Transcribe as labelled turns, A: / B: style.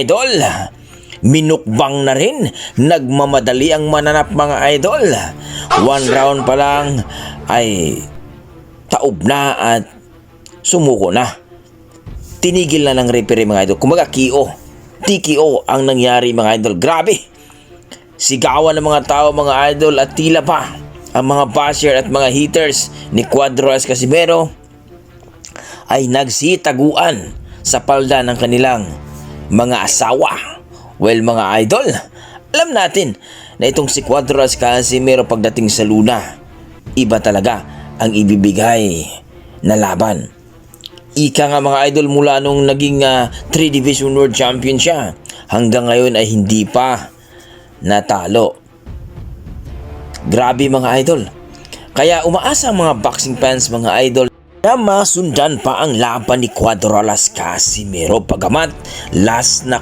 A: Idol, minukbang na rin, nagmamadali ang mananap mga idol. 1 round pa lang ay taob na at sumuko na. Tinigil na ng referee mga idol. Kumaga TKO ang nangyari mga idol. Grabe, sigawan ng mga tao mga idol at tila pa ang mga basher at mga haters ni Cuadras Casimero ay nagsitaguan sa palda ng kanilang mga asawa. Well mga idol, alam natin na itong si Cuadras Casimero pagdating sa Luna, iba talaga ang ibibigay na laban. Ika nga mga idol, mula nung naging 3 Division World Champion siya, hanggang ngayon ay hindi pa natalo. Grabe mga idol. Kaya umaasa ang mga boxing fans mga idol na masundan pa ang laban ni Cuadras Casimero, pagamat last na